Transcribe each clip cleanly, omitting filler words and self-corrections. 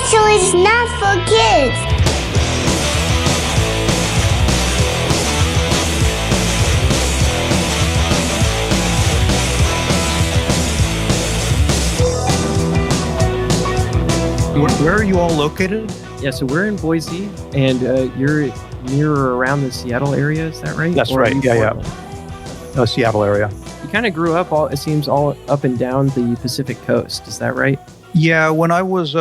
So it's not for kids. Where are you all located? Yeah, so we're in Boise, and you're near or around the Seattle area, is that right? That's or right, yeah. Seattle area. You kind of grew up, it seems, all up and down the Pacific coast, is that right? Yeah, when I was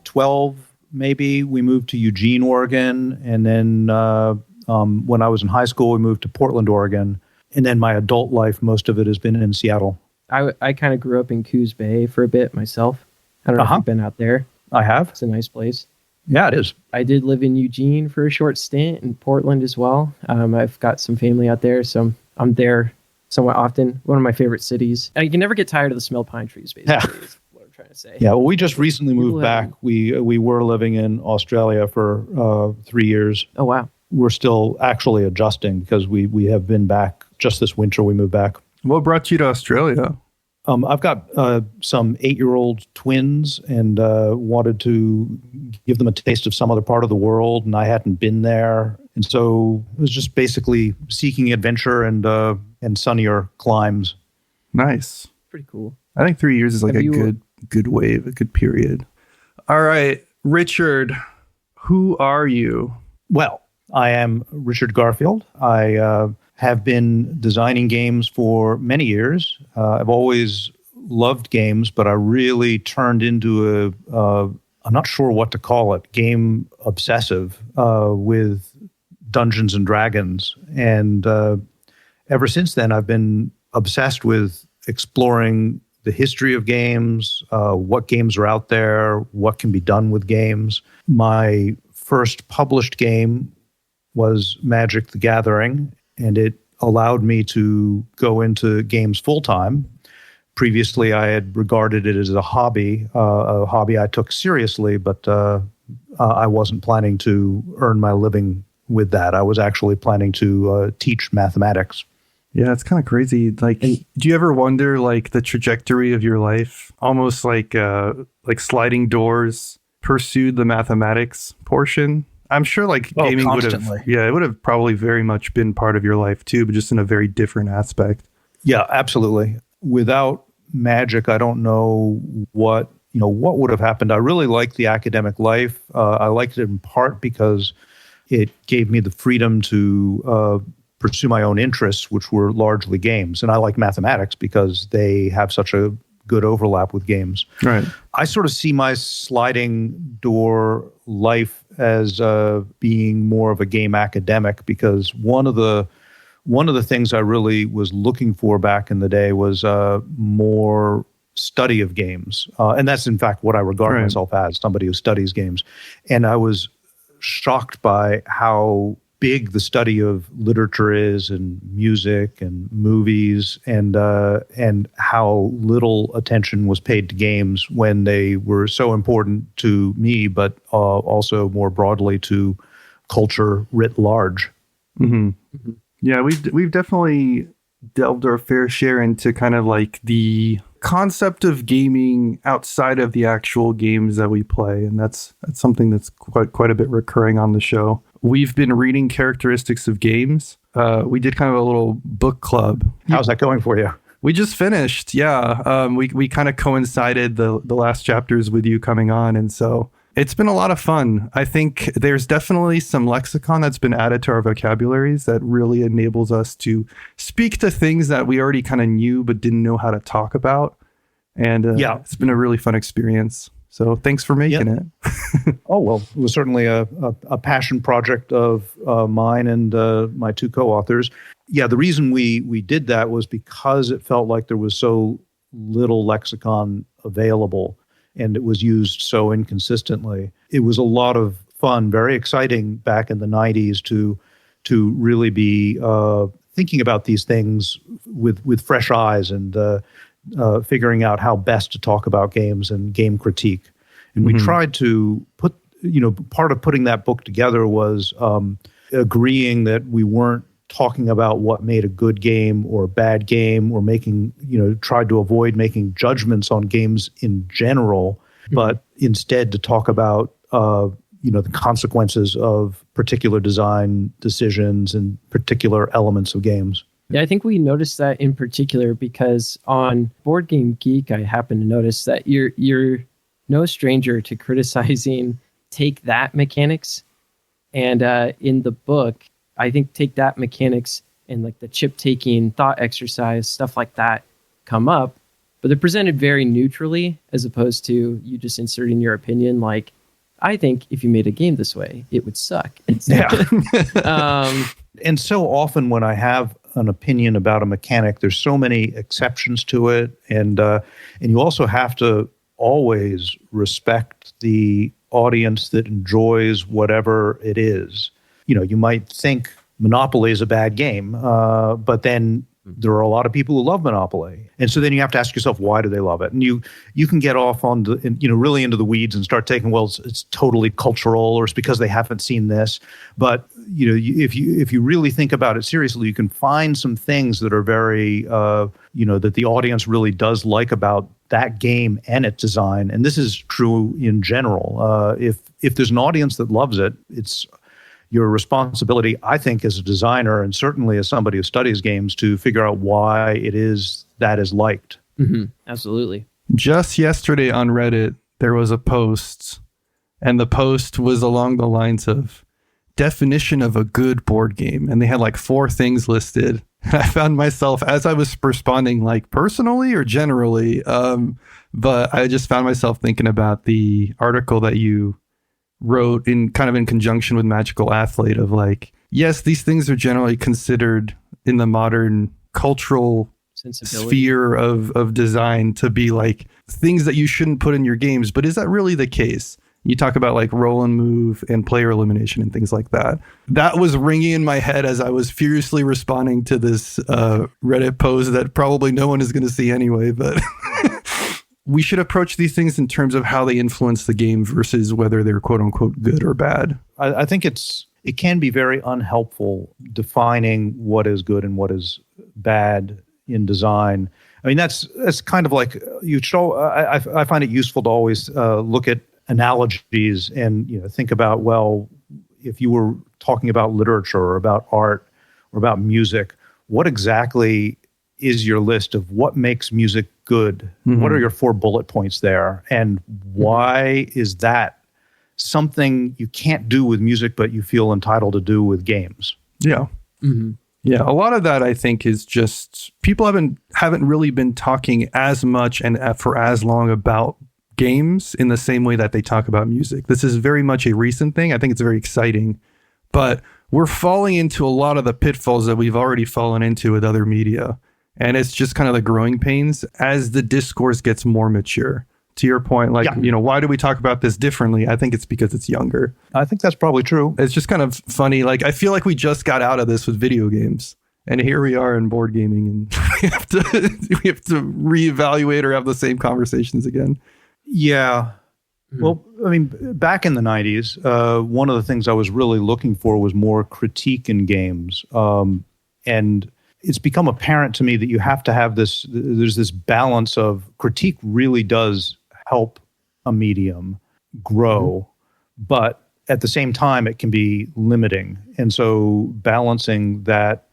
12, maybe, we moved to Eugene, Oregon, and then when I was in high school, we moved to Portland, Oregon, and then my adult life, most of it has been in Seattle. I kind of grew up in Coos Bay for a bit myself. I don't know if you've been out there. I have. It's a nice place. Yeah, it is. I did live in Eugene for a short stint, in Portland as well. I've got some family out there, so I'm there somewhat often. One of my favorite cities. And you can never get tired of the smell of pine trees, basically, is what I'm trying to say. Yeah, well, we just recently moved back. We were living in Australia for 3 years. Oh, wow. We're still actually adjusting because we have been back just this winter. We moved back. What brought you to Australia? I've got some 8-year-old twins and wanted to give them a taste of some other part of the world, and I hadn't been there. And so it was just basically seeking adventure and sunnier climes. Nice. Pretty cool. I think 3 years is like good wave, a good period. All right, Richard, who are you? Well, I am Richard Garfield. I have been designing games for many years. I've always loved games, but I really turned into I'm not sure what to call it, game obsessive with Dungeons and Dragons. And ever since then, I've been obsessed with exploring the history of games, what games are out there, what can be done with games. My first published game was Magic: The Gathering, and it allowed me to go into games full-time. Previously, I had regarded it as a hobby I took seriously, but I wasn't planning to earn my living with that. I was actually planning to teach mathematics. Yeah, it's kind of crazy. Like, do you ever wonder, like, the trajectory of your life? Almost like sliding doors pursued the mathematics portion. I'm sure gaming would have probably very much been part of your life too, but just in a very different aspect. Yeah, absolutely. Without Magic, I don't know what would have happened. I really liked the academic life. I liked it in part because it gave me the freedom to pursue my own interests, which were largely games. And I like mathematics because they have such a good overlap with games. Right. I sort of see my sliding door life as being more of a game academic, because one of the things I really was looking for back in the day was more study of games. And that's in fact what I regard myself as, somebody who studies games. And I was shocked by how big the study of literature is, and music and movies, and how little attention was paid to games when they were so important to me, but also more broadly to culture writ large. Mm-hmm. Mm-hmm. Yeah, we've definitely delved our fair share into kind of like the concept of gaming outside of the actual games that we play, and that's something that's quite a bit recurring on the show. We've been reading characteristics of games. We did kind of a little book club. How's that going for you? We just finished, yeah. We kind of coincided the last chapters with you coming on, and so it's been a lot of fun. I think there's definitely some lexicon that's been added to our vocabularies that really enables us to speak to things that we already kind of knew but didn't know how to talk about. And it's been a really fun experience. So thanks for making it. Oh, well, it was certainly a passion project of mine and my two co-authors. Yeah, the reason we did that was because it felt like there was so little lexicon available, and it was used so inconsistently. It was a lot of fun, very exciting back in the 90s to really be thinking about these things with fresh eyes and figuring out how best to talk about games and game critique. And we tried to put, part of putting that book together was agreeing that we weren't talking about what made a good game or a bad game, or tried to avoid making judgments on games in general, but instead to talk about the consequences of particular design decisions and particular elements of games. Yeah, I think we noticed that in particular because on Board Game Geek, I happened to notice that you're no stranger to criticizing take that mechanics. And in the book, I think take that mechanics and like the chip taking thought exercise, stuff like that come up, but they're presented very neutrally as opposed to you just inserting your opinion. Like, I think if you made a game this way, it would suck. And so often when I have an opinion about a mechanic, there's so many exceptions to it. And you also have to always respect the audience that enjoys whatever it is. You might think Monopoly is a bad game, but then there are a lot of people who love Monopoly. And so then you have to ask yourself, why do they love it? And you can get off on really into the weeds and start taking, well, it's totally cultural, or it's because they haven't seen this. But if you really think about it seriously, you can find some things that are very that the audience really does like about that game and its design. And this is true in general. If there's an audience that loves it, it's your responsibility, I think, as a designer and certainly as somebody who studies games to figure out why it is that is liked. Mm-hmm. Absolutely. Just yesterday on Reddit, there was a post, and the post was along the lines of definition of a good board game. And they had like 4 things listed. I found myself, as I was responding, like personally or generally, but I just found myself thinking about the article that you wrote in conjunction with Magical Athlete of like, yes, these things are generally considered in the modern cultural sphere of design to be like things that you shouldn't put in your games. But is that really the case? You talk about like roll and move and player elimination and things like that. That was ringing in my head as I was furiously responding to this Reddit post that probably no one is going to see anyway, but we should approach these things in terms of how they influence the game versus whether they're quote unquote good or bad. I think it can be very unhelpful defining what is good and what is bad in design. I mean, that's kind of like you show. I find it useful to always look at analogies and think about, well, if you were talking about literature or about art or about music, what exactly is your list of what makes music good? Mm-hmm. What are your 4 bullet points there? And why is that something you can't do with music, but you feel entitled to do with games? Yeah. Mm-hmm. Yeah. A lot of that, I think, is just people haven't really been talking as much and for as long about games in the same way that they talk about music. This is very much a recent thing. I think it's very exciting, but we're falling into a lot of the pitfalls that we've already fallen into with other media. And it's just kind of the growing pains as the discourse gets more mature. To your point, like, why do we talk about this differently? I think it's because it's younger. I think that's probably true. It's just kind of funny. Like, I feel like we just got out of this with video games. And here we are in board gaming, and we have to reevaluate or have the same conversations again. Yeah. Mm-hmm. Well, I mean, back in the 90s, one of the things I was really looking for was more critique in games. And it's become apparent to me that you have to have there's this balance of critique really does help a medium grow, but at the same time, it can be limiting. And so balancing that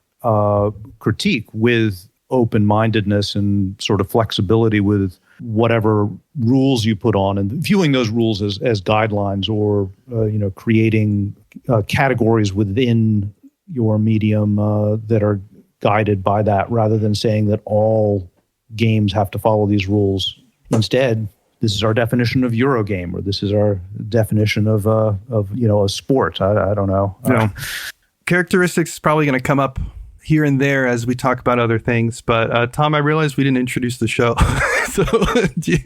critique with open-mindedness and sort of flexibility with whatever rules you put on and viewing those rules as guidelines or, creating categories within your medium that are guided by that rather than saying that all games have to follow these rules. Instead, this is our definition of Eurogame, or this is our definition of a sport. I don't know. Characteristics is probably going to come up here and there as we talk about other things. But Tom, I realized we didn't introduce the show. So you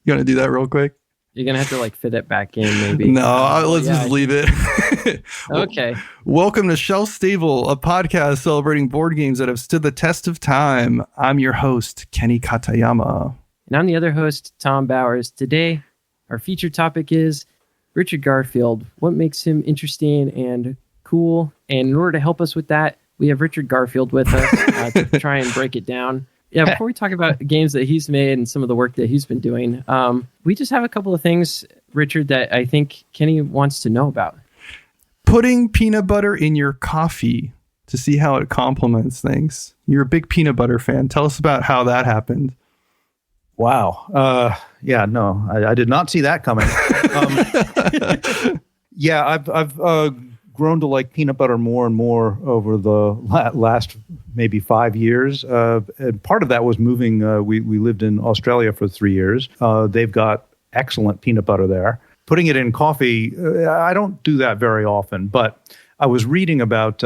want to do that real quick? You're going to have to fit it back in maybe. No, let's just leave it. Okay. Welcome to Shelf Stable, a podcast celebrating board games that have stood the test of time. I'm your host, Kenny Katayama. And I'm the other host, Tom Bowers. Today, our featured topic is Richard Garfield. What makes him interesting and cool? And in order to help us with that, we have Richard Garfield with us to try and break it down. Yeah, before we talk about games that he's made and some of the work that he's been doing, we just have a couple of things Richard, that I think Kenny wants to know about? Putting peanut butter in your coffee to see how it complements things. You're a big peanut butter fan. Tell us about how that happened. Wow. Yeah, no, I did not see that coming. Yeah, I've grown to like peanut butter more and more over the last maybe 5 years. And part of that was moving. We lived in Australia for 3 years. They've got excellent peanut butter there. Putting it in coffee, I don't do that very often, but I was reading about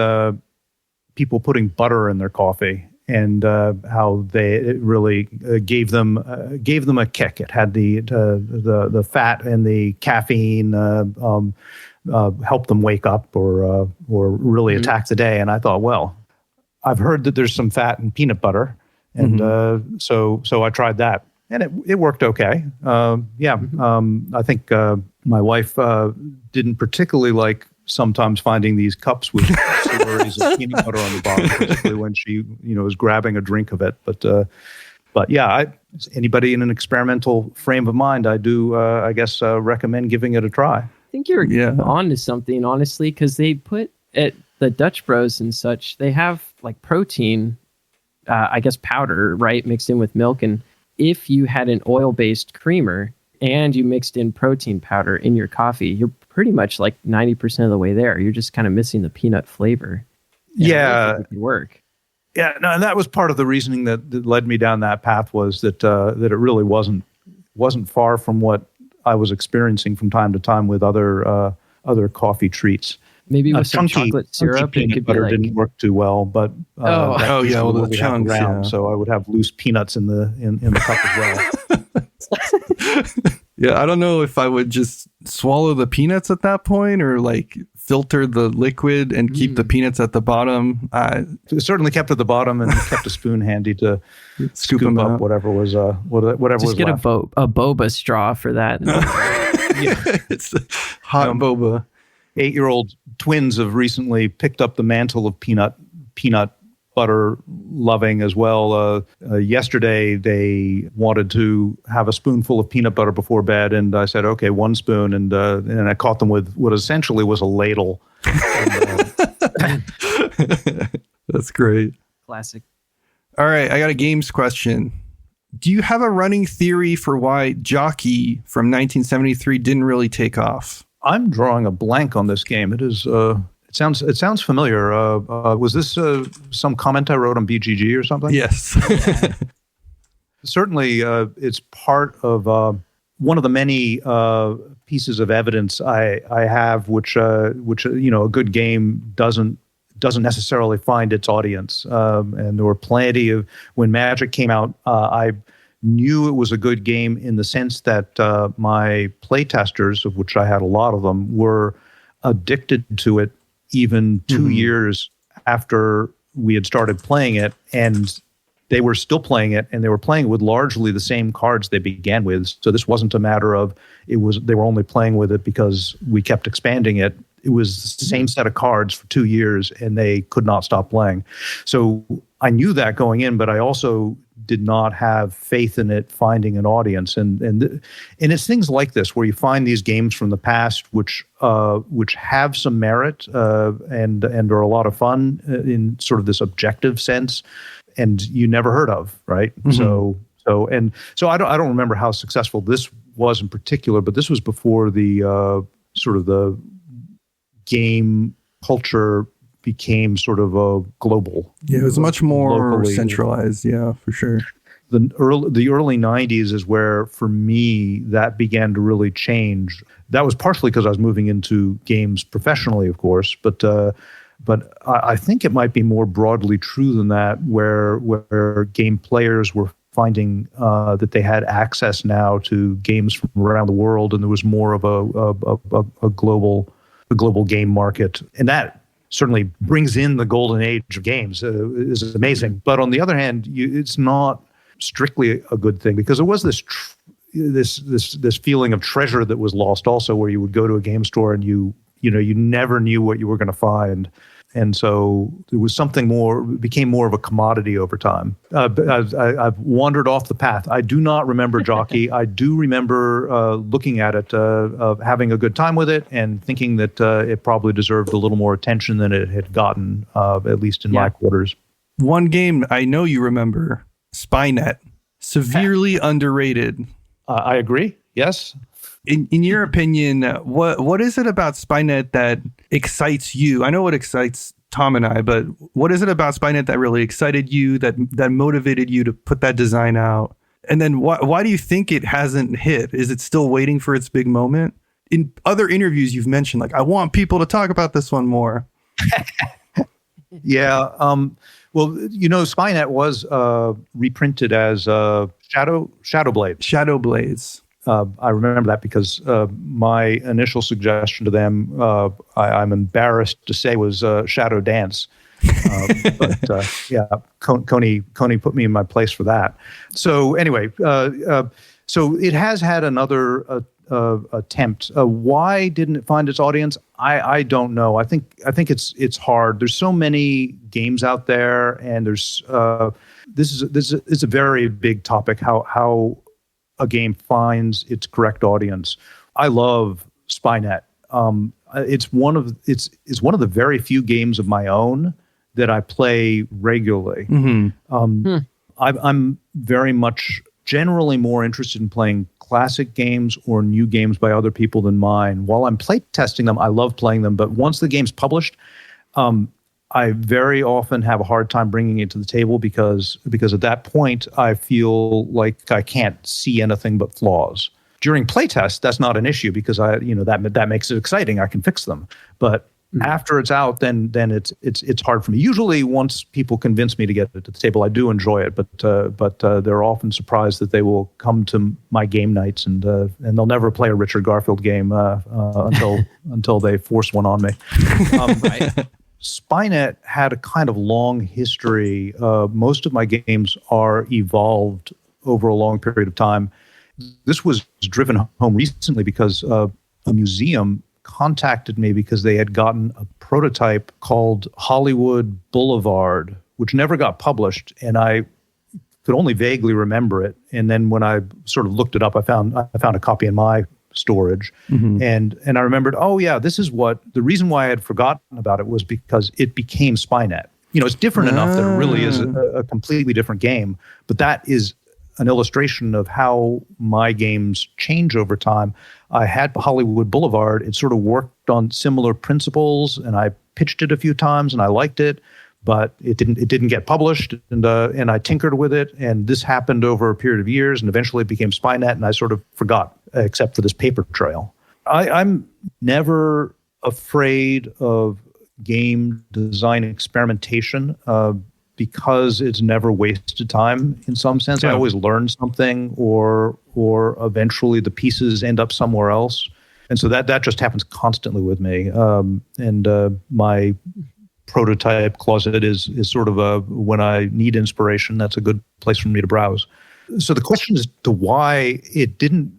people putting butter in their coffee and how it really gave them a kick. It had the fat and the caffeine help them wake up or really attack the day. And I thought, well, I've heard that there's some fat in peanut butter, and so I tried that. And it worked okay. I think my wife didn't particularly like sometimes finding these cups with slurries of peanut butter on the bottom, particularly when she was grabbing a drink of it. But yeah, anybody in an experimental frame of mind, I do I guess recommend giving it a try. I think you're on to something, honestly, because they put at the Dutch Bros and such, they have like protein, I guess powder, right, mixed in with milk. And if you had an oil-based creamer and you mixed in protein powder in your coffee, you're pretty much like 90% of the way there. You're just kind of missing the peanut flavor. Yeah. It could work. Yeah, no, and that was part of the reasoning that led me down that path was that it really wasn't far from what I was experiencing from time to time with other coffee treats. Maybe with some chocolate syrup, peanut butter didn't work too well, but the chunks. So I would have loose peanuts in the cup as well. Yeah, I don't know if I would just swallow the peanuts at that point or like filter the liquid and keep the peanuts at the bottom. Certainly kept at the bottom and kept a spoon handy to scoop up out. whatever was whatever just was get left. a boba straw for that. It's hot boba. 8-year-old twins have recently picked up the mantle of peanut butter loving as well. Yesterday, they wanted to have a spoonful of peanut butter before bed, and I said, okay, 1 spoon, and I caught them with what essentially was a ladle. That's great. Classic. All right, I got a games question. Do you have a running theory for why Jockey from 1973 didn't really take off? I'm drawing a blank on this game. It is. It sounds familiar. Was this some comment I wrote on BGG or something? Yes. Certainly, it's part of one of the many pieces of evidence I have, which a good game doesn't necessarily find its audience. And there were plenty of when Magic came out. I knew it was a good game in the sense that my playtesters, of which I had a lot of them, were addicted to it even 2 years after we had started playing it, and they were still playing it, and they were playing it with largely the same cards they began with. So this wasn't a matter of they were only playing with it because we kept expanding it. It was the same set of cards for 2 years, and they could not stop playing. So I knew that going in, but I also did not have faith in it finding an audience, and it's things like this where you find these games from the past which have some merit and are a lot of fun in sort of this objective sense, and you never heard of, right? So I don't remember how successful this was in particular, but this was before the sort of the game culture became sort of a global. Yeah, it was much more locally centralized. Yeah, for sure. The early 90s is where, for me, that began to really change. That was partially because I was moving into games professionally, of course, but I think it might be more broadly true than that, where game players were finding that they had access now to games from around the world, and there was more of a global game market, and that certainly brings in the golden age of games. Is amazing. But on the other hand, it's not strictly a good thing, because there was this feeling of treasure that was lost also, where you would go to a game store and you never knew what you were going to find. And so there was something more, became more of a commodity over time. I've wandered off the path. I do not remember Jockey. I do remember looking at it, having a good time with it, and thinking that it probably deserved a little more attention than it had gotten, at least in my quarters. One game I know you remember, Spynet, severely underrated. I agree. Yes. In your opinion, what is it about Spynet that excites you? I know what excites Tom and I, but what is it about Spynet that really excited you, that motivated you to put that design out? And then why do you think it hasn't hit? Is it still waiting for its big moment? In other interviews, you've mentioned, like, I want people to talk about this one more. Yeah. Well, Spynet was reprinted as Shadow Blades. Shadow Blades. I remember that because my initial suggestion to them, I'm embarrassed to say, was Shadow Dance. But Coney put me in my place for that. So anyway, so it has had another attempt. Why didn't it find its audience? I don't know. I think it's hard. There's so many games out there, and there's this is a very big topic. How a game finds its correct audience. I love Spynet. It's one of the very few games of my own that I play regularly. Mm-hmm. I'm very much generally more interested in playing classic games or new games by other people than mine. While I'm play testing them, I love playing them. But once the game's published, I very often have a hard time bringing it to the table because at that point I feel like I can't see anything but flaws. During playtest, that's not an issue because that makes it exciting. I can fix them. But after it's out, then it's hard for me. Usually, once people convince me to get it to the table, I do enjoy it. But they're often surprised that they will come to my game nights and they'll never play a Richard Garfield game until they force one on me. Right. Spynet had a kind of long history. Most of my games are evolved over a long period of time. This was driven home recently because a museum contacted me because they had gotten a prototype called Hollywood Boulevard, which never got published, and I could only vaguely remember it. And then when I sort of looked it up, I found a copy in my storage. Mm-hmm. And I remembered, oh yeah, this is the reason why I had forgotten about it was because it became Spynet. It's different enough that it really is a completely different game, but that is an illustration of how my games change over time. I had Hollywood Boulevard. It sort of worked on similar principles, and I pitched it a few times and I liked it, but it didn't get published, and I tinkered with it, and this happened over a period of years, and eventually it became Spynet, and I sort of forgot, except for this paper trail. I'm never afraid of game design experimentation because it's never wasted time in some sense. Yeah. I always learn something, or eventually the pieces end up somewhere else, and so that just happens constantly with me. And my prototype closet is sort of when I need inspiration, that's a good place for me to browse. So the question is to why it didn't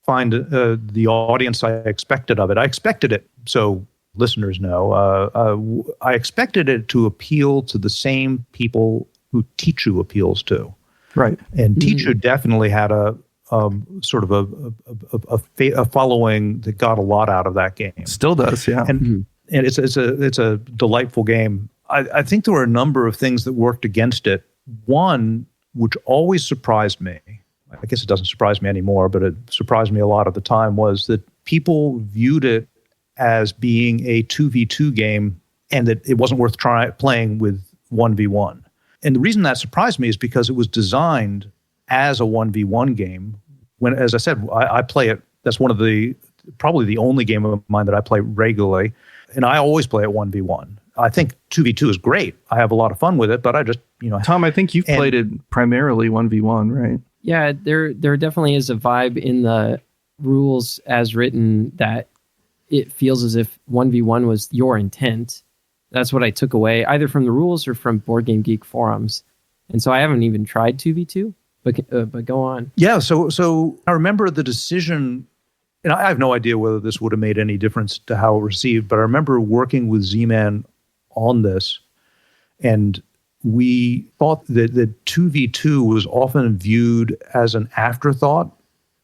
find the audience I expected of it. I expected it, so listeners know, I expected it to appeal to the same people who Tichu appeals to. Right. And Tichu definitely had a sort of a following that got a lot out of that game. Still does, yeah. And it's a delightful game. I think there were a number of things that worked against it. One, which always surprised me, I guess it doesn't surprise me anymore, but it surprised me a lot at the time, was that people viewed it as being a 2v2 game and that it wasn't worth playing with 1v1. And the reason that surprised me is because it was designed as a 1v1 game. When, as I said, I play it, that's probably the only game of mine that I play regularly. And I always play it 1v1. I think 2v2 is great. I have a lot of fun with it, but I just, Tom, I think you've played it primarily 1v1, right? Yeah, there definitely is a vibe in the rules as written that it feels as if 1v1 was your intent. That's what I took away, either from the rules or from Board Game Geek forums. And so I haven't even tried 2v2, but go on. Yeah, so I remember the decision. And I have no idea whether this would have made any difference to how it received, but I remember working with Z-Man on this, and we thought that 2v2 was often viewed as an afterthought,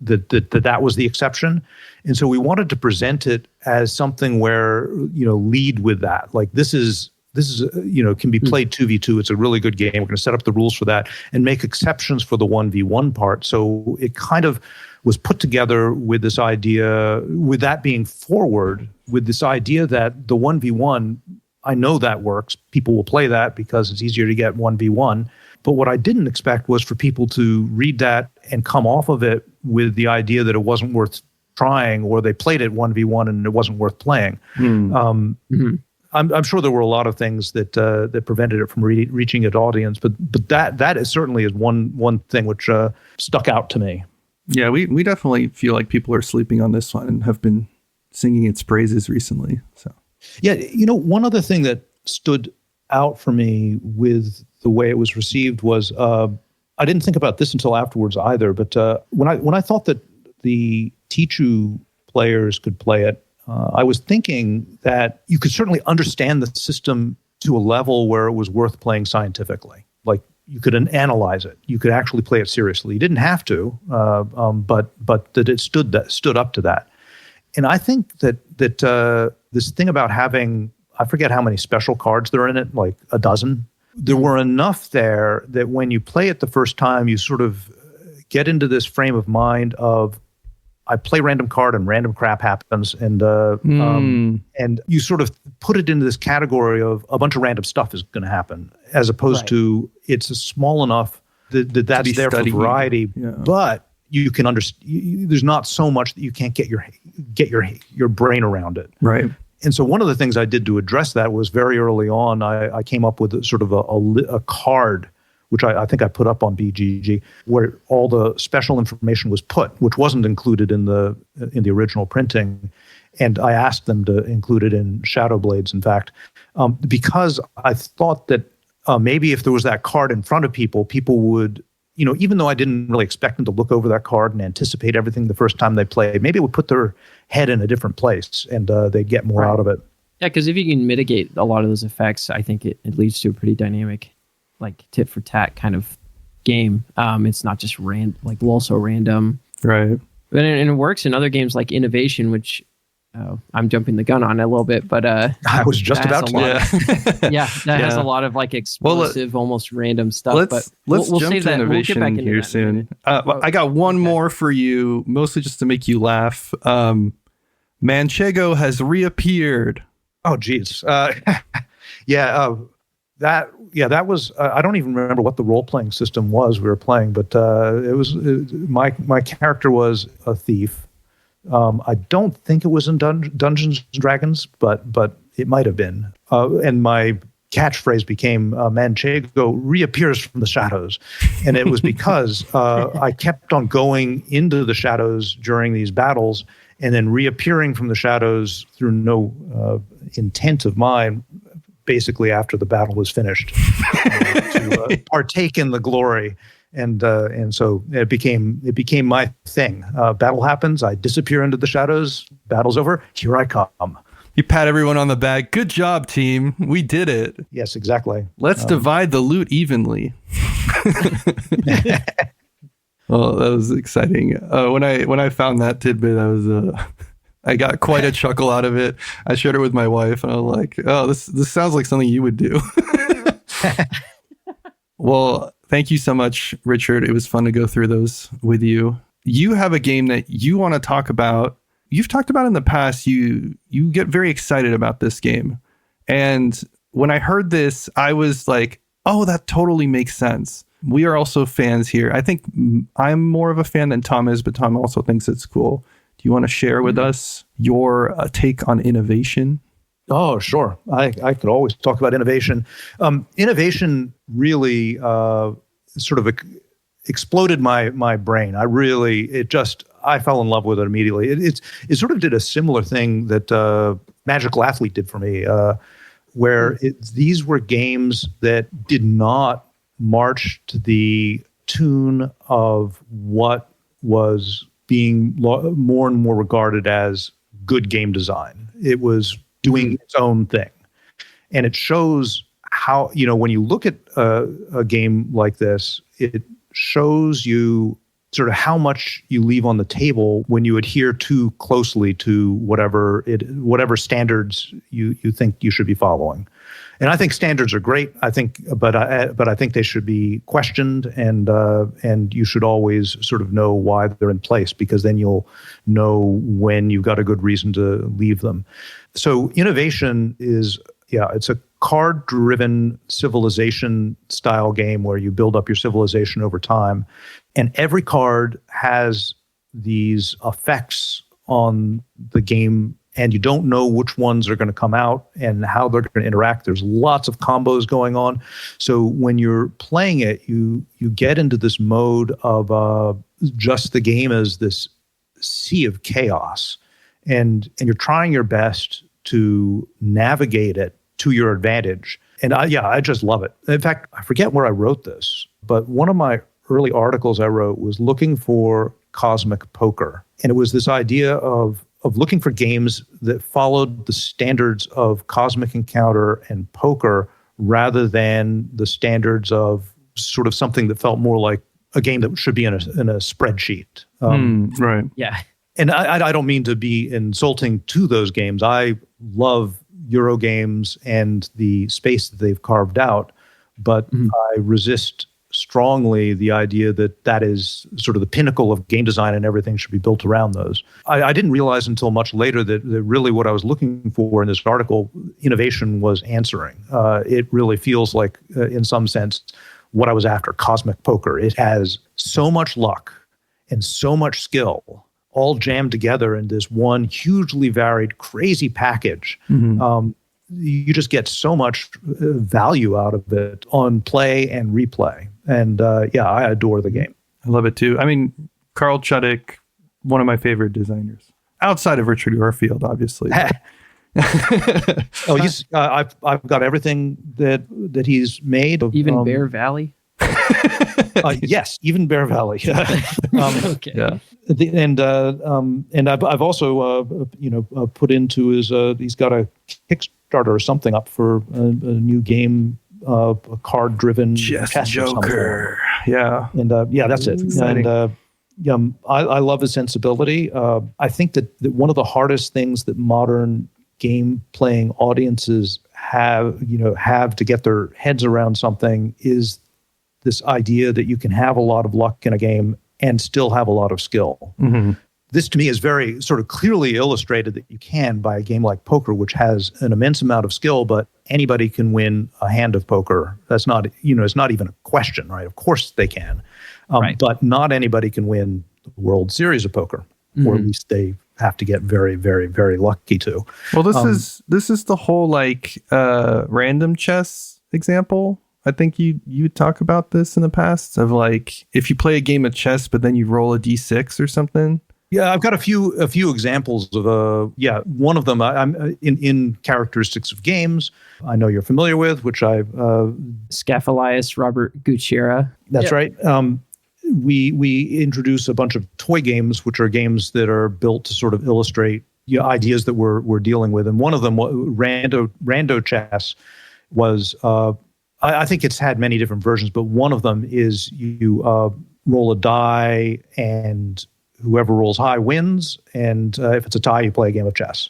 that was the exception. And so we wanted to present it as something where, lead with that. Like this is can be played 2v2. It's a really good game. We're going to set up the rules for that and make exceptions for the 1v1 part. So it kind of was put together with this idea, with that being forward, with this idea that the 1v1, I know that works. People will play that because it's easier to get 1v1. But what I didn't expect was for people to read that and come off of it with the idea that it wasn't worth trying, or they played it 1v1 and it wasn't worth playing. I'm sure there were a lot of things that prevented it from reaching its audience, but that is certainly one thing which stuck out to me. Yeah, we definitely feel like people are sleeping on this one and have been singing its praises recently. So yeah, one other thing that stood out for me with the way it was received was I didn't think about this until afterwards either. But when I thought that the Tichu players could play it, I was thinking that you could certainly understand the system to a level where it was worth playing scientifically. Like you could analyze it, you could actually play it seriously. You didn't have to, but that it stood up to that. And I think that this thing about having, I forget how many special cards there are in it, like a dozen. There were enough there that when you play it the first time, you sort of get into this frame of mind of, I play random card and random crap happens, and you sort of put it into this category of a bunch of random stuff is going to happen, as opposed to it's small enough that's there for variety, but you can understand. There's not so much that you can't get your brain around it, right? And so one of the things I did to address that was very early on, I came up with sort of a card, which I think I put up on BGG, where all the special information was put, which wasn't included in the original printing. And I asked them to include it in Shadow Blades, in fact, because I thought that maybe if there was that card in front of people would, even though I didn't really expect them to look over that card and anticipate everything the first time they play, maybe it would put their head in a different place and they'd get more out of it. Yeah, because if you can mitigate a lot of those effects, I think it leads to a pretty dynamic, like tit for tat kind of game. It's not just also random, right? And it works in other games like Innovation, which I'm jumping the gun on a little bit, but I was just about to. That has a lot of like explosive, almost random stuff. Let's we'll jump save to that. Innovation We'll get back here soon. I got one more for you, mostly just to make you laugh. Manchego has reappeared. Oh, geez. That was, I don't even remember what the role-playing system was we were playing, but my character was a thief. I don't think it was in Dungeons & Dragons, but it might have been. And my catchphrase became, Manchego reappears from the shadows. And it was because I kept on going into the shadows during these battles and then reappearing from the shadows through no intent of mine, basically after the battle was finished, to partake in the glory. And so it became my thing. Battle happens, I disappear into the shadows, battle's over, here I come. You pat everyone on the back. Good job, team. We did it. Yes, exactly. Let's divide the loot evenly. Oh, that was exciting. When I found that tidbit, I got quite a chuckle out of it. I shared it with my wife, and I was like, "Oh, this sounds like something you would do." Well, thank you so much, Richard. It was fun to go through those with you. You have a game that you want to talk about. You've talked about in the past. You get very excited about this game, and when I heard this, I was like, "Oh, that totally makes sense." We are also fans here. I think I'm more of a fan than Tom is, but Tom also thinks it's cool. Do you want to share with us your take on Innovation? Oh, sure. I could always talk about Innovation. Innovation really sort of exploded my brain. I fell in love with it immediately. It sort of did a similar thing that Magical Athlete did for me, where these were games that did not march to the tune of what was being more and more regarded as good game design. It was doing its own thing. And it shows how, when you look at a game like this, it shows you sort of how much you leave on the table when you adhere too closely to whatever standards you think you should be following. And I think standards are great. But I think they should be questioned, and you should always sort of know why they're in place, because then you'll know when you've got a good reason to leave them. So innovation it's a card-driven civilization style game where you build up your civilization over time. And every card has these effects on the game, and you don't know which ones are going to come out and how they're going to interact. There's lots of combos going on. So when you're playing it, you get into this mode of just the game as this sea of chaos. And you're trying your best to navigate it to your advantage. And I just love it. In fact, I forget where I wrote this, but one of my early articles I wrote was looking for cosmic poker. And it was this idea of looking for games that followed the standards of Cosmic Encounter and poker rather than the standards of sort of something that felt more like a game that should be in a spreadsheet. Right. Yeah. And I don't mean to be insulting to those games. I love Euro games and the space that they've carved out, but I resist strongly the idea that is sort of the pinnacle of game design and everything should be built around those. I didn't realize until much later that really what I was looking for in this article, innovation was answering. It really feels like, in some sense, what I was after, cosmic poker. It has so much luck and so much skill all jammed together in this one hugely varied, crazy package. You just get so much value out of it on play and replay. And I adore the game. I love it too. I mean, Carl Chudyk, one of my favorite designers, outside of Richard Garfield, obviously. I've got everything that he's made. Even Bear Valley? Yes, even Bear Valley. Okay. Yeah. And I've also put into his he's got a Kickstarter or something up for a new game, a card-driven chess Joker. Yeah. And that's it. Exciting. And I love his sensibility. I think that one of the hardest things that modern game playing audiences have to get their heads around something is this idea that you can have a lot of luck in a game and still have a lot of skill. This to me is very sort of clearly illustrated that you can by a game like poker, which has an immense amount of skill, but anybody can win a hand of poker. That's not, it's not even a question, right? Of course they can. Right. But not anybody can win the World Series of poker, or at least they have to get very, very, very lucky to. Well, this is the whole random chess example. I think you talk about this in the past of if you play a game of chess, but then you roll a d6 or something. Yeah, I've got a few examples of one of them I'm in characteristics of games I know you're familiar with, which I've Skaff, Elias, Robert Gutschera. That's right. We introduce a bunch of toy games, which are games that are built to sort of illustrate ideas that we're dealing with, and one of them, Rando Chess, was. I think it's had many different versions, but one of them is you roll a die and whoever rolls high wins. And if it's a tie, you play a game of chess.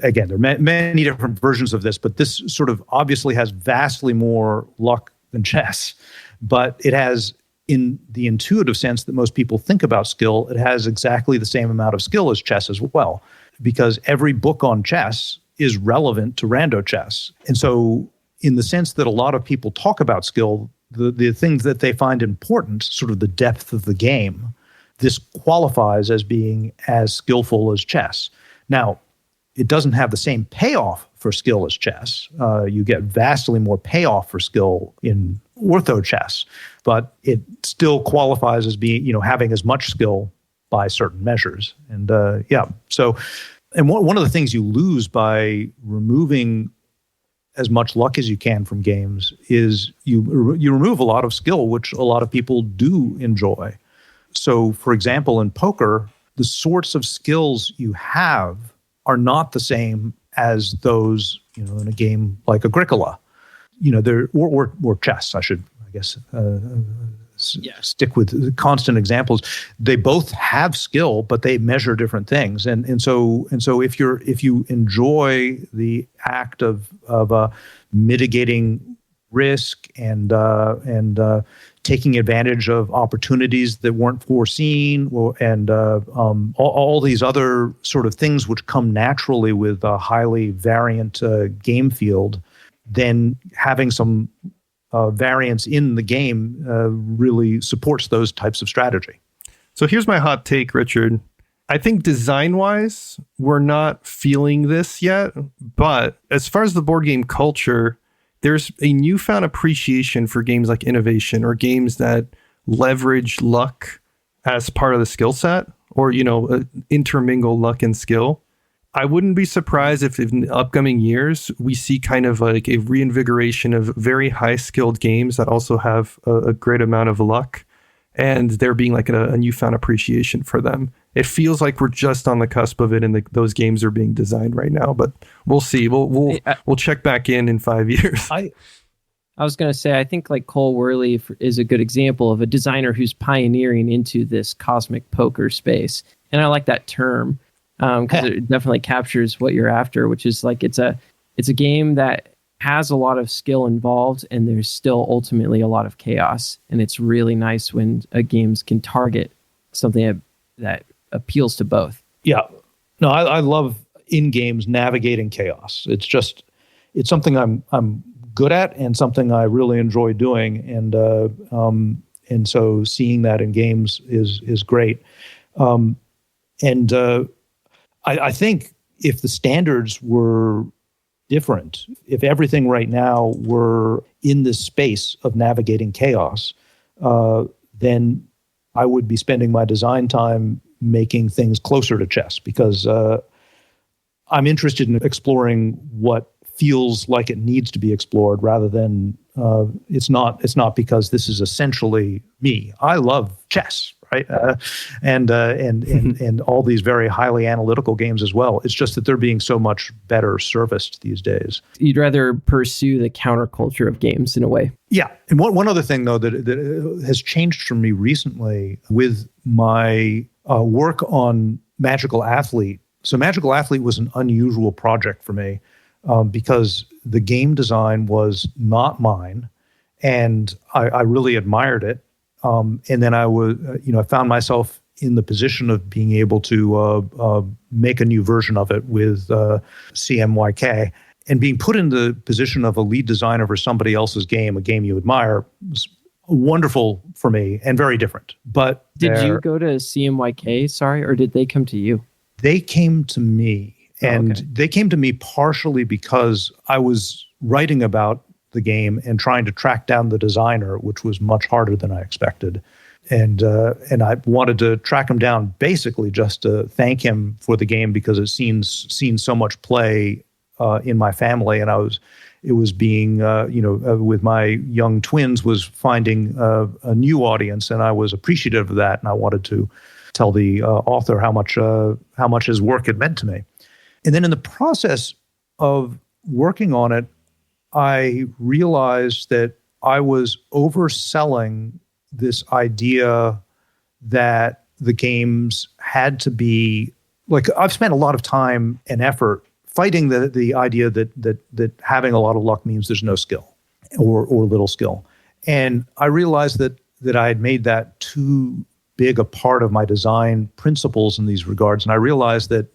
Again, there are many different versions of this, but this sort of obviously has vastly more luck than chess. But it has, in the intuitive sense that most people think about skill, it has exactly the same amount of skill as chess as well, because every book on chess is relevant to Rando Chess. And so in the sense that a lot of people talk about skill, the things that they find important, sort of the depth of the game, this qualifies as being as skillful as chess. Now, it doesn't have the same payoff for skill as chess. You get vastly more payoff for skill in ortho chess, but it still qualifies as being, having as much skill by certain measures. And one of the things you lose by removing as much luck as you can from games is you remove a lot of skill, which a lot of people do enjoy. So, for example, in poker, the sorts of skills you have are not the same as those, in a game like Agricola. There or chess. I should, I guess, stick with constant examples. They both have skill, but they measure different things. And so if you enjoy the act of mitigating risk and taking advantage of opportunities that weren't foreseen, and all these other sort of things which come naturally with a highly variant game field, then having some variance in the game really supports those types of strategy. So here's my hot take, Richard. I think design-wise, we're not feeling this yet, but as far as the board game culture, there's a newfound appreciation for games like Innovation or games that leverage luck as part of the skill set, or, intermingle luck and skill. I wouldn't be surprised if in upcoming years we see kind of like a reinvigoration of very high-skilled games that also have a great amount of luck, and there being like a newfound appreciation for them. It feels like we're just on the cusp of it, and those games are being designed right now. But we'll see. We'll check back in 5 years. I was going to say, I think like Cole Worley is a good example of a designer who's pioneering into this cosmic poker space, and I like that term. Because it definitely captures what you're after, which is like it's a game that has a lot of skill involved, and there's still ultimately a lot of chaos. And it's really nice when games can target something that appeals to both. Yeah, no, I love in games navigating chaos. It's something I'm good at and something I really enjoy doing, and so seeing that in games is great. I think if the standards were different, if everything right now were in this space of navigating chaos, then I would be spending my design time making things closer to chess, because I'm interested in exploring what feels like it needs to be explored, rather than it's not because this is essentially me. I love chess. Right, and all these very highly analytical games as well. It's just that they're being so much better serviced these days. You'd rather pursue the counterculture of games in a way. Yeah, and one other thing though that has changed for me recently with my work on Magical Athlete. So Magical Athlete was an unusual project for me because the game design was not mine, and I really admired it. And then I was, I found myself in the position of being able to make a new version of it with CMYK, and being put in the position of a lead designer for somebody else's game, a game you admire, was wonderful for me and very different. But did you go to CMYK, or did they come to you? They came to me, and they came to me partially because I was writing about the game and trying to track down the designer, which was much harder than I expected. And I wanted to track him down basically just to thank him for the game, because it's seen so much play in my family, and it was being with my young twins, was finding a new audience, and I was appreciative of that, and I wanted to tell the author how much his work had meant to me. And then in the process of working on it, I realized that I was overselling this idea that the games had to be like, I've spent a lot of time and effort fighting the idea that having a lot of luck means there's no skill or little skill. And I realized that I had made that too big a part of my design principles in these regards. And I realized that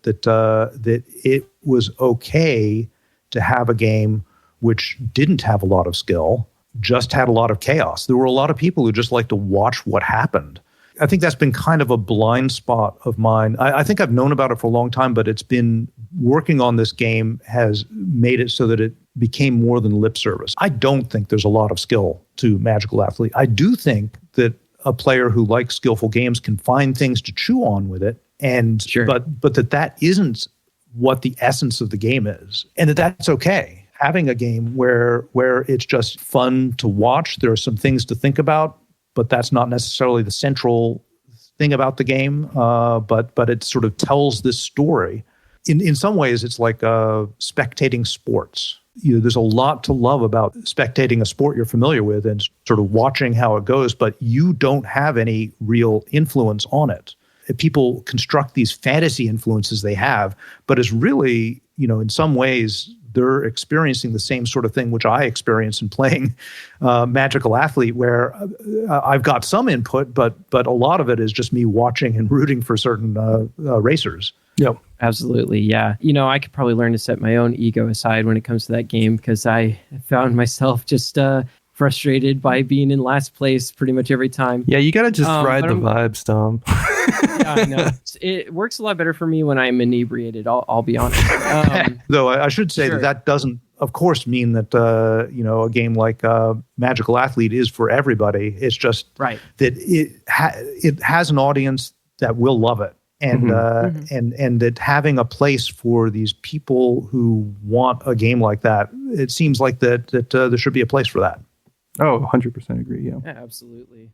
it was okay to have a game which didn't have a lot of skill, just had a lot of chaos. There were a lot of people who just like to watch what happened. I think that's been kind of a blind spot of mine. I think I've known about it for a long time, but it's been working on this game has made it so that it became more than lip service. I don't think there's a lot of skill to Magical Athlete. I do think that a player who likes skillful games can find things to chew on with it, and sure. but that isn't what the essence of the game is, and that's okay. Having a game where it's just fun to watch, there are some things to think about, but that's not necessarily the central thing about the game. But it sort of tells this story in some ways, it's like spectating sports. There's a lot to love about spectating a sport you're familiar with and sort of watching how it goes, but you don't have any real influence on it. People construct these fantasy influences they have, but it's really, in some ways, they're experiencing the same sort of thing which I experience in playing Magical Athlete, where I've got some input, but a lot of it is just me watching and rooting for certain racers. Yep. Absolutely. Yeah. I could probably learn to set my own ego aside when it comes to that game, because I found myself just frustrated by being in last place pretty much every time. Yeah, you got to just ride the vibes, Tom. Yeah, I know. It works a lot better for me when I'm inebriated, I'll be honest. Though I should say that doesn't, of course, mean that, a game like Magical Athlete is for everybody. It's just right. that it has an audience that will love it. And and that having a place for these people who want a game like that, it seems like that there should be a place for that. Oh, 100% agree. Yeah, absolutely.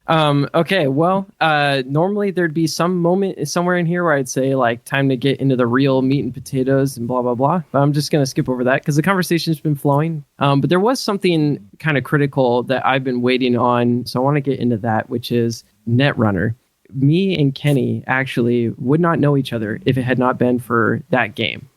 Okay, well, normally there'd be some moment somewhere in here where I'd say like time to get into the real meat and potatoes and blah blah blah. But I'm just gonna skip over that because the conversation's been flowing. But there was something kind of critical that I've been waiting on, so I want to get into that, which is Netrunner. Me and Kenny actually would not know each other if it had not been for that game.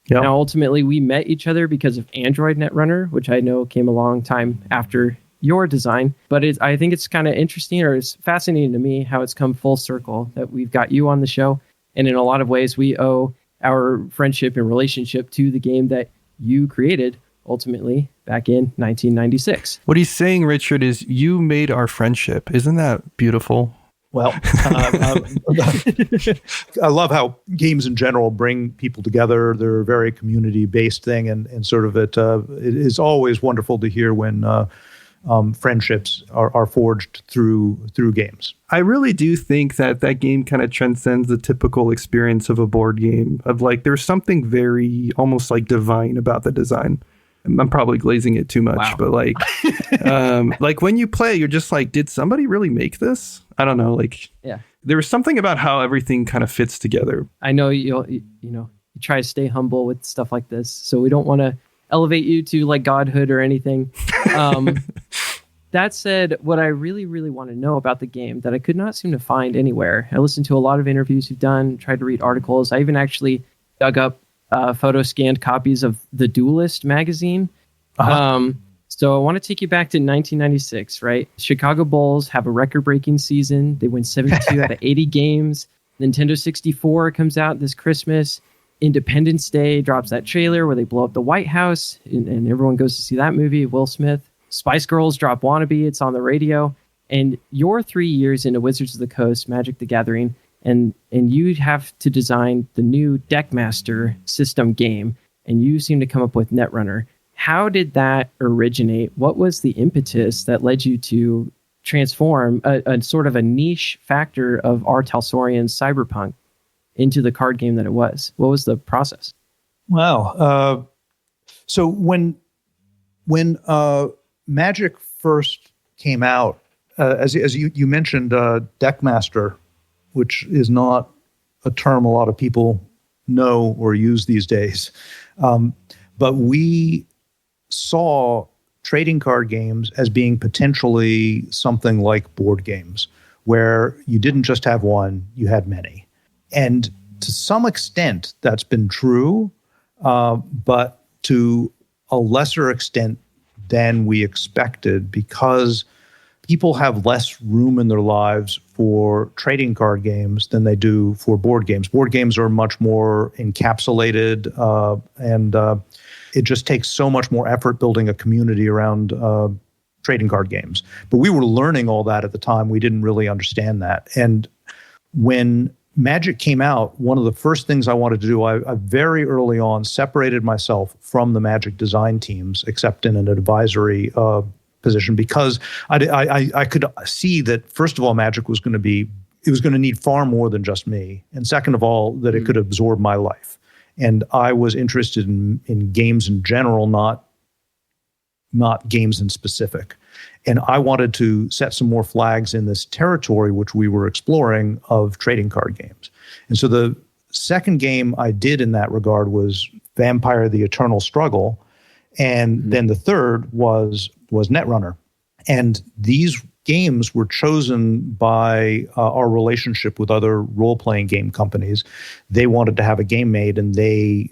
Yep. Now, ultimately, we met each other because of Android Netrunner, which I know came a long time after your design. But I think it's kind of interesting, or it's fascinating to me how it's come full circle that we've got you on the show. And in a lot of ways, we owe our friendship and relationship to the game that you created, ultimately, back in 1996. What he's saying, Richard, is you made our friendship. Isn't that beautiful? Well, I love how games in general bring people together. They're a very community-based thing, and sort of it is always wonderful to hear when friendships are forged through games. I really do think that game kind of transcends the typical experience of a board game. Of like, there's something very almost like divine about the design. I'm probably glazing it too much, but like, like when you play, you're just like, did somebody really make this? I don't know. Like, yeah, there was something about how everything kind of fits together. I know you try to stay humble with stuff like this, so we don't want to elevate you to like godhood or anything. That said, what I really, really want to know about the game that I could not seem to find anywhere. I listened to a lot of interviews you've done, tried to read articles. I even actually dug up photo scanned copies of the Duelist magazine. So I want to take you back to 1996, right? Chicago Bulls have a record-breaking season. They win 72 out of 80 games. Nintendo 64 comes out this Christmas. Independence Day drops that trailer where they blow up the White House, and everyone goes to see that movie, Will Smith. Spice Girls drop Wannabe. It's on the radio. And you're 3 years into Wizards of the Coast, Magic the Gathering, and you have to design the new Deckmaster system game, and you seem to come up with Netrunner. How did that originate? What was the impetus that led you to transform a sort of a niche factor of R. Talsorian's Cyberpunk into the card game that it was? What was the process? Wow. So when Magic first came out, as you mentioned, Deckmaster, which is not a term a lot of people know or use these days. But we saw trading card games as being potentially something like board games, where you didn't just have one, you had many. And to some extent, that's been true, but to a lesser extent than we expected, because people have less room in their lives for trading card games than they do for board games. Board games are much more encapsulated, and it just takes so much more effort building a community around trading card games. But we were learning all that at the time. We didn't really understand that. And when Magic came out, one of the first things I wanted to do, I very early on separated myself from the Magic design teams, except in an advisory position, because I could see that, first of all, Magic was going to need far more than just me. And second of all, that it could absorb my life. And I was interested in games in general, not games in specific. And I wanted to set some more flags in this territory, which we were exploring, of trading card games. And so the second game I did in that regard was Vampire: The Eternal Struggle, and then the third was Netrunner. And these games were chosen by our relationship with other role-playing game companies. They wanted to have a game made, and they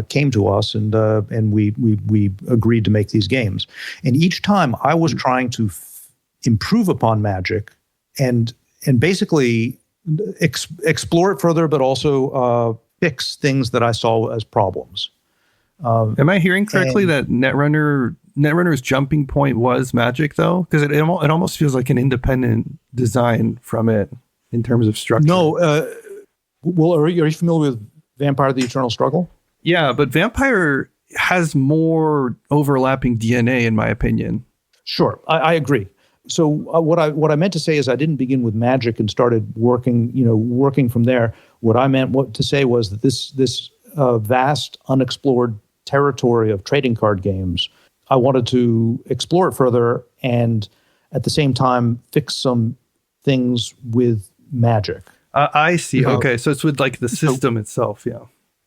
came to us, and we agreed to make these games. And each time I was trying to improve upon Magic, and basically explore it further, but also fix things that I saw as problems. Am I hearing correctly that Netrunner's jumping point was Magic, though? Because it almost feels like an independent design from it in terms of structure. No. Well, are you familiar with Vampire: The Eternal Struggle? Yeah, but Vampire has more overlapping DNA, in my opinion. Sure, I agree. So what I meant to say is I didn't begin with Magic and started working from there. What I meant to say was that this vast unexplored territory of trading card games, I wanted to explore it further and at the same time fix some things with Magic. I see. Okay, so it's with like the system itself. Yeah.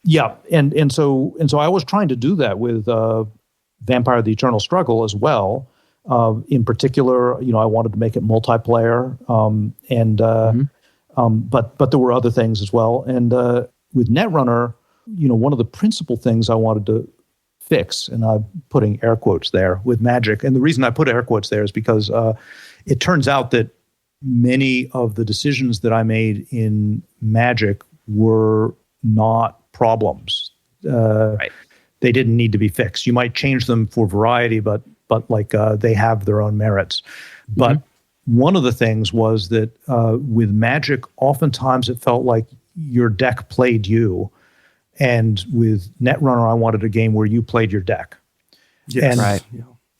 Yeah, and so I was trying to do that with Vampire: The Eternal Struggle as well. In particular, I wanted to make it multiplayer, but there were other things as well. And with Netrunner, one of the principal things I wanted to fix, and I'm putting air quotes there, with Magic. And the reason I put air quotes there is because it turns out that many of the decisions that I made in Magic were not problems. Right. They didn't need to be fixed. You might change them for variety, but like they have their own merits. But one of the things was that with Magic, oftentimes it felt like your deck played you. And with Netrunner, I wanted a game where you played your deck. Yes. Right.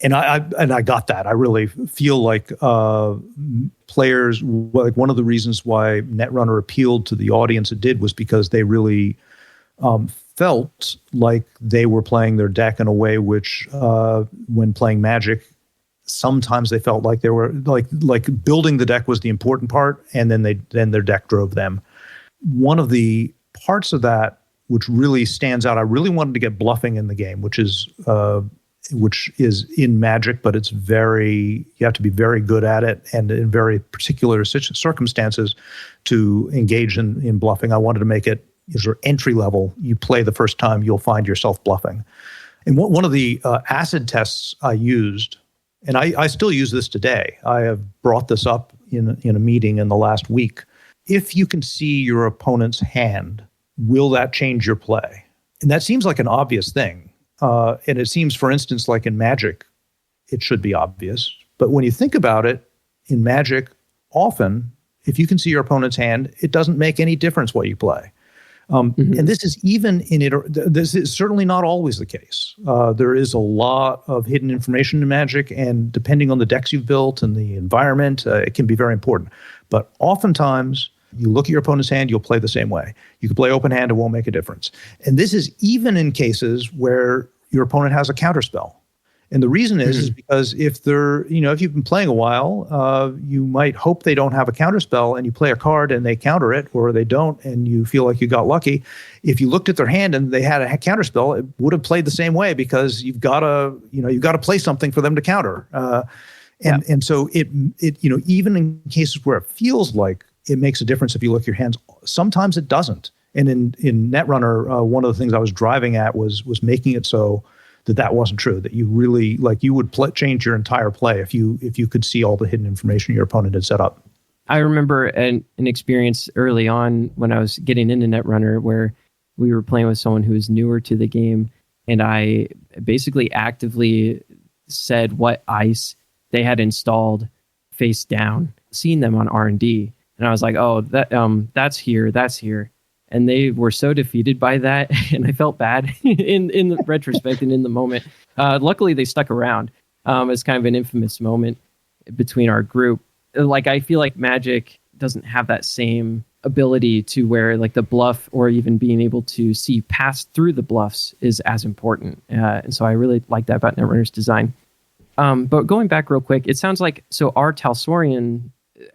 And I got that. I really feel like players, like one of the reasons why Netrunner appealed to the audience it did was because they really felt like they were playing their deck in a way which, when playing Magic, sometimes they felt like they were like building the deck was the important part, and then their deck drove them. One of the parts of that which really stands out, I really wanted to get bluffing in the game, which is in Magic, but you have to be very good at it and in very particular circumstances to engage in bluffing. I wanted to make it sort of entry level. You play the first time, you'll find yourself bluffing. And one of the acid tests I used, and I still use this today, I have brought this up in a meeting in the last week. If you can see your opponent's hand, will that change your play? And that seems like an obvious thing. And it seems, for instance, like in Magic, it should be obvious. But when you think about it, in Magic, often, if you can see your opponent's hand, it doesn't make any difference what you play. And this is this is certainly not always the case. There is a lot of hidden information in Magic, and depending on the decks you've built and the environment, it can be very important. But oftentimes, you look at your opponent's hand, you'll play the same way. You can play open hand, it won't make a difference. And this is even in cases where your opponent has a counterspell. And the reason is because if you've been playing a while, you might hope they don't have a counterspell, and you play a card and they counter it, or they don't, and you feel like you got lucky. If you looked at their hand and they had a counterspell, it would have played the same way, because you've got to play something for them to counter. And so it even in cases where it feels like it makes a difference if you look at your hands, sometimes it doesn't. And in Netrunner, one of the things I was driving at was making it so that wasn't true, that you really, you would change your entire play if you could see all the hidden information your opponent had set up. I remember an experience early on when I was getting into Netrunner where we were playing with someone who was newer to the game, and I basically actively said what ice they had installed face down, seeing them on R&D. And I was like, oh, that's here. And they were so defeated by that, and I felt bad in the retrospect and in the moment. Luckily, they stuck around. It's kind of an infamous moment between our group. I feel like Magic doesn't have that same ability to where the bluff or even being able to see past through the bluffs is as important. And so I really like that about Netrunner's design. But going back real quick, it sounds like, so our Talsorian,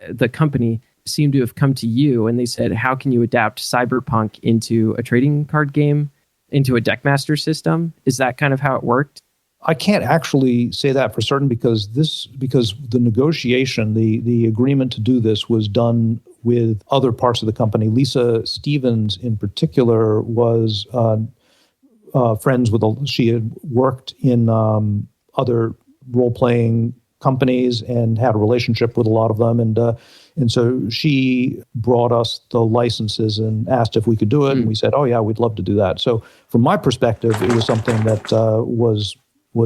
the company, seem to have come to you and they said, how can you adapt Cyberpunk into a trading card game, into a Deckmaster system? Is that kind of how it worked? I can't actually say that for certain because the negotiation, the agreement to do this was done with other parts of the company. Lisa Stevens, in particular, was friends with. She had worked in other role-playing companies and had a relationship with a lot of them, and so she brought us the licenses and asked if we could do it, and we said, "Oh yeah, we'd love to do that." So, from my perspective, it was something that was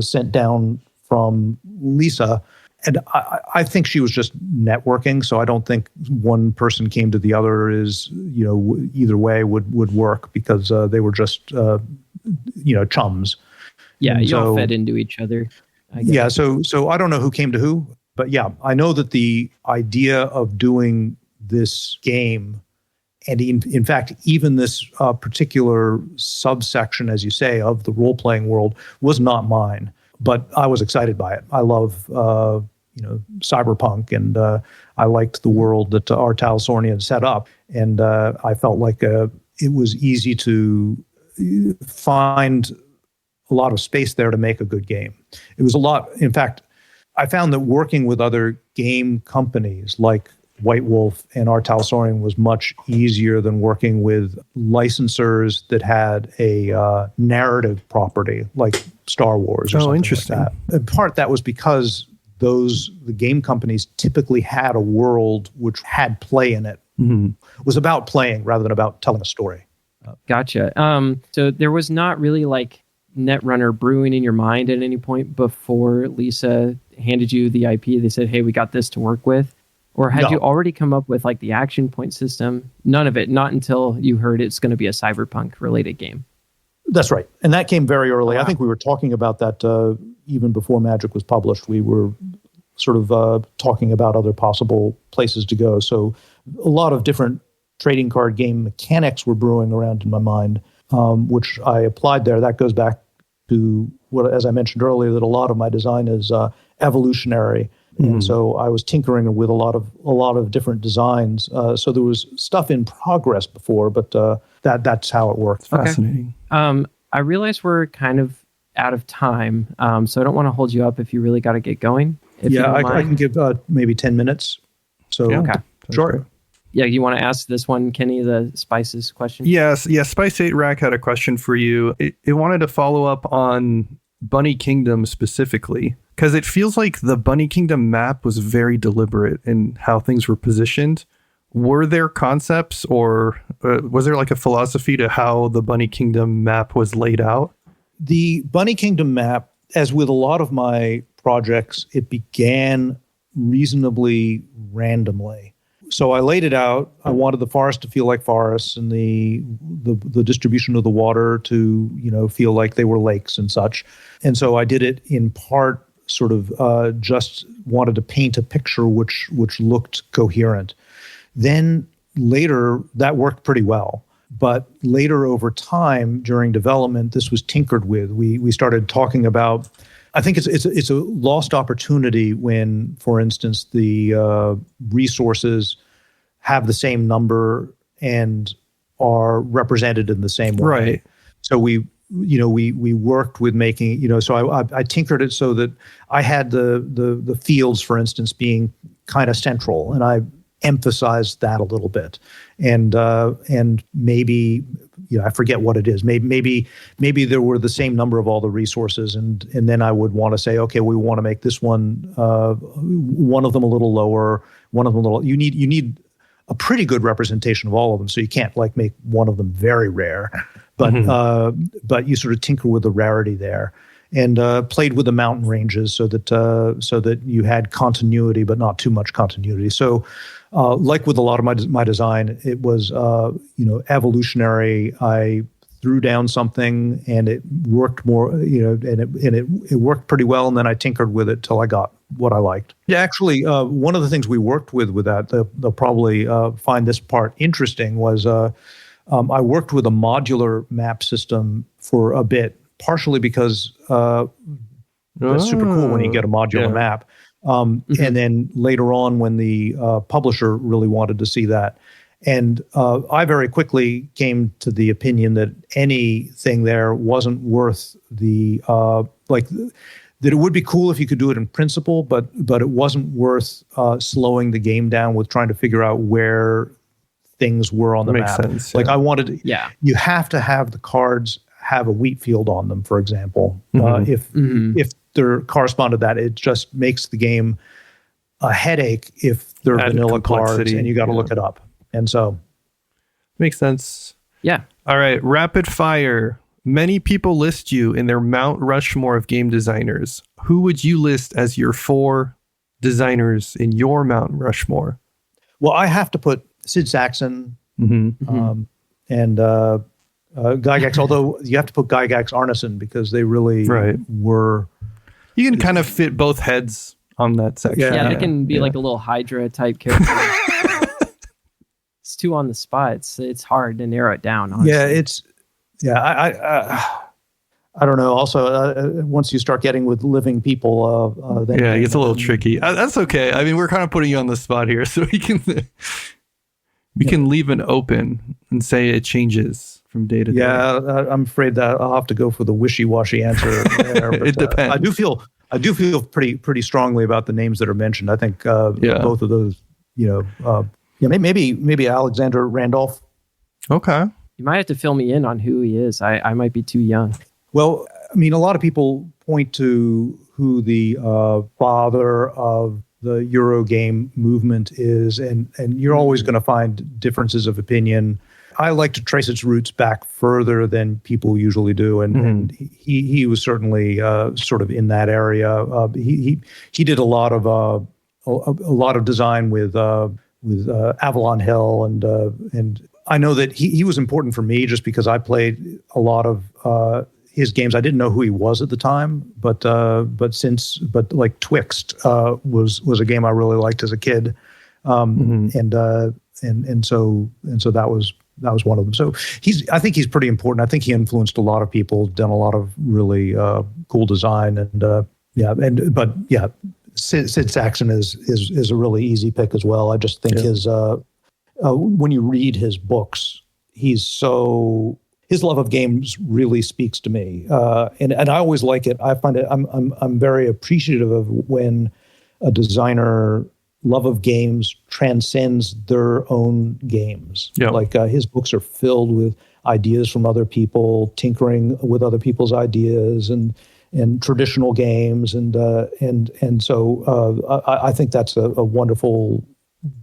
sent down from Lisa. And I think she was just networking, so I don't think one person came to the other is, either way would work because they were just, chums. Yeah, you all fed into each other. Yeah, so I don't know who came to who, but yeah, I know that the idea of doing this game, and in fact, even this particular subsection, as you say, of the role-playing world was not mine, but I was excited by it. I love, cyberpunk, and I liked the world that Artal Sornian had set up, and I felt like it was easy to find a lot of space there to make a good game. It was a lot. In fact, I found that working with other game companies like White Wolf and Artal Sornian was much easier than working with licensors that had a narrative property like Star Wars or something interesting. like that. In part, that was because the game companies typically had a world which had play in it. Mm-hmm. It was about playing rather than about telling a story. Gotcha. So there was not really like Netrunner brewing in your mind at any point before Lisa handed you the IP. They said, "Hey, we got this to work with." Or had you already come up with like the action point system? None of it, not until you heard it's going to be a cyberpunk related game. That's right. And that came very early. Wow. I think we were talking about that even before Magic was published. We were sort of talking about other possible places to go. So a lot of different trading card game mechanics were brewing around in my mind, which I applied there. That goes back to what, as I mentioned earlier, that a lot of my design is evolutionary. And so I was tinkering with a lot of different designs. So there was stuff in progress before, but that's how it worked. Fascinating. I realize we're kind of out of time, so I don't want to hold you up if you really got to get going. I can give maybe 10 minutes. So okay, sure. Great. Yeah, you want to ask this one, Kenny, the Spices question? Yes. Spice 8 Rack had a question for you. It wanted to follow up on Bunny Kingdom specifically, because it feels like the Bunny Kingdom map was very deliberate in how things were positioned. Were there concepts or was there like a philosophy to how the Bunny Kingdom map was laid out? The Bunny Kingdom map, as with a lot of my projects, it began reasonably randomly. So I laid it out. I wanted the forest to feel like forests and the distribution of the water to, feel like they were lakes and such. And so I did it in part sort of just wanted to paint a picture which looked coherent. Then later, that worked pretty well. But later over time, during development, this was tinkered with. We started talking about, I think it's a lost opportunity when, for instance, the resources have the same number and are represented in the same way. Right. So we worked with making, so I tinkered it so that I had the fields, for instance, being kind of central, and I emphasized that a little bit, and maybe I forget what it is. Maybe there were the same number of all the resources, and then I would want to say, okay, we want to make this one of them a little lower, one of them a little. You need a pretty good representation of all of them, so you can't like make one of them very rare, but you sort of tinker with the rarity there, and played with the mountain ranges so that you had continuity but not too much continuity. So, like with a lot of my design, it was evolutionary. I threw down something and it worked more, and it worked pretty well, and then I tinkered with it till I got what I liked. Yeah, actually, one of the things we worked with that, they'll probably find this part interesting, was I worked with a modular map system for a bit, partially because that's super cool when you get a modular map. And then later on, when the publisher really wanted to see that. And I very quickly came to the opinion that anything there wasn't worth the that it would be cool if you could do it in principle, but it wasn't worth slowing the game down with trying to figure out where things were on the map. Sense, like I wanted, Yeah. you have to have the cards have a wheat field on them, for example. If they're correspond to that, it just makes the game a headache if they're Added vanilla cards complexity, and you got to look it up. And so, Makes sense. Yeah. All right, rapid fire. Many people list you in their Mount Rushmore of game designers. Who would you list as your 4 designers in your Mount Rushmore? well, I have to put Sid Saxon and Gygax, although you have to put Gygax Arneson because they really were. You can kind of fit both heads on that section. Yeah, they can be like a little Hydra type character. It's too on the spot. It's hard to narrow it down. Honestly. I don't know. Also, once you start getting with living people, then it gets a little tricky. That's okay. I mean, we're kind of putting you on the spot here, so we can leave it open and say it changes from day to day. Yeah, I'm afraid that I'll have to go for the wishy-washy answer. There, but, it depends. I do feel pretty strongly about the names that are mentioned. I think both of those. Maybe Alexander Randolph. Okay. You might have to fill me in on who he is. I might be too young. Well, I mean, a lot of people point to who the father of the Eurogame movement is, and you're always going to find differences of opinion. I like to trace its roots back further than people usually do, and he was certainly sort of in that area. He did a lot of design with Avalon Hill, and I know that he was important for me just because I played a lot of his games. I didn't know who he was at the time, but like Twixt was a game I really liked as a kid, and so that was one of them. So I think he's pretty important. I think he influenced a lot of people, done a lot of really cool design, Sid Saxon is a really easy pick as well. I just think his when you read his books, his love of games really speaks to me, and I always like it. I find it. I'm very appreciative of when a designer love of games transcends their own games. Yep. Like his books are filled with ideas from other people, tinkering with other people's ideas, and traditional games, and so I think that's a wonderful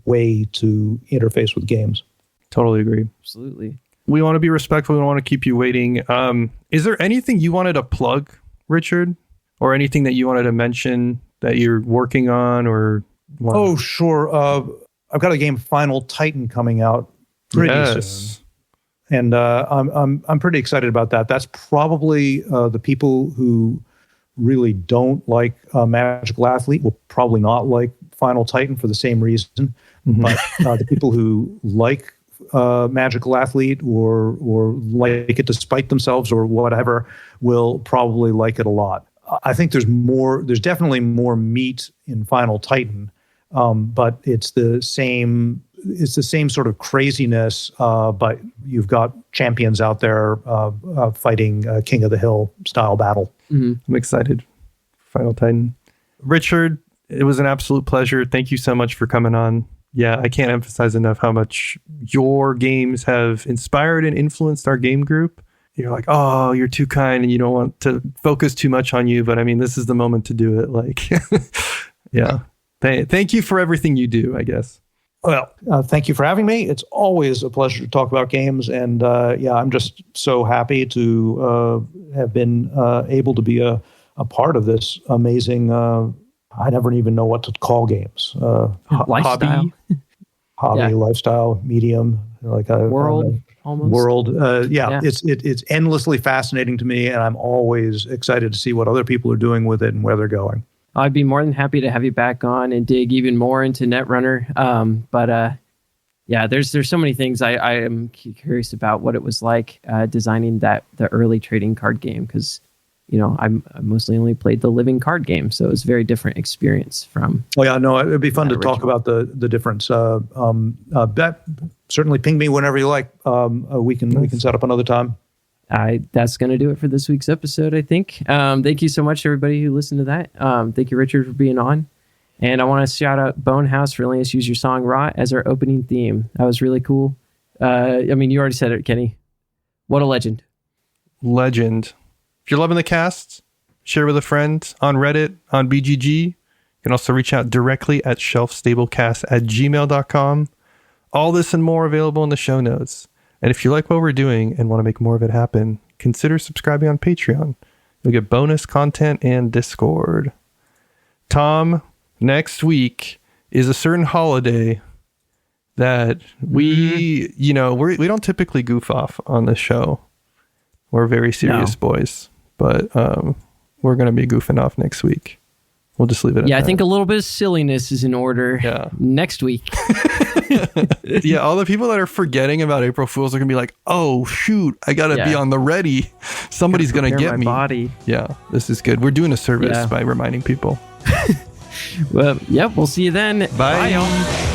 way to interface with games. Totally agree. Absolutely. We want to be respectful. We don't want to keep you waiting. Is there anything you wanted to plug, Richard, or anything that you wanted to mention that you're working on, or? Oh, sure. I've got a game, Final Titan, coming out pretty soon, and I'm pretty excited about that. That's probably the people who really don't like Magical Athlete will probably not like Final Titan for the same reason. But the people who like Magical Athlete or like it despite themselves or whatever will probably like it a lot. I think there's definitely more meat in Final Titan, but it's the same sort of craziness, but you've got champions out there fighting King of the Hill style battle. I'm excited for Final Titan. Richard, it was an absolute pleasure. Thank you so much for coming on. Yeah, I can't emphasize enough how much your games have inspired and influenced our game group. You're like, oh, you're too kind and you don't want to focus too much on you. But I mean, this is the moment to do it. Like, yeah. Thank you for everything you do, I guess. Well, thank you for having me. It's always a pleasure to talk about games. And I'm just so happy to have been able to be a part of this amazing, I never even know what to call games. Lifestyle. Hobby, lifestyle, medium, like a world. Almost. World. It's endlessly fascinating to me. And I'm always excited to see what other people are doing with it and where they're going. I'd be more than happy to have you back on and dig even more into Netrunner. There's so many things I am curious about what it was like designing the early trading card game, because I mostly only played the living card game, so it was a very different experience from. Oh yeah, no, it'd be fun to talk about the difference. Certainly ping me whenever you like. We can set up another time. That's going to do it for this week's episode, I think. Thank you so much, everybody who listened to that. Thank you, Richard, for being on. And I want to shout out Bonehouse for letting us use your song Rot as our opening theme. That was really cool. You already said it, Kenny. What a legend. Legend. If you're loving the cast, share with a friend on Reddit, on BGG. You can also reach out directly at shelfstablecast@gmail.com. All this and more available in the show notes. And if you like what we're doing and want to make more of it happen, consider subscribing on Patreon. You'll get bonus content and Discord. Tom, next week is a certain holiday that we don't typically goof off on this show. We're very serious boys, but we're going to be goofing off next week. We'll just leave it at that. Yeah, I think a little bit of silliness is in order next week. Yeah, all the people that are forgetting about April Fools are going to be like, oh, shoot, I got to be on the ready. Somebody's going to get me. Body. Yeah, this is good. We're doing a service by reminding people. Well, we'll see you then. Bye, y'all.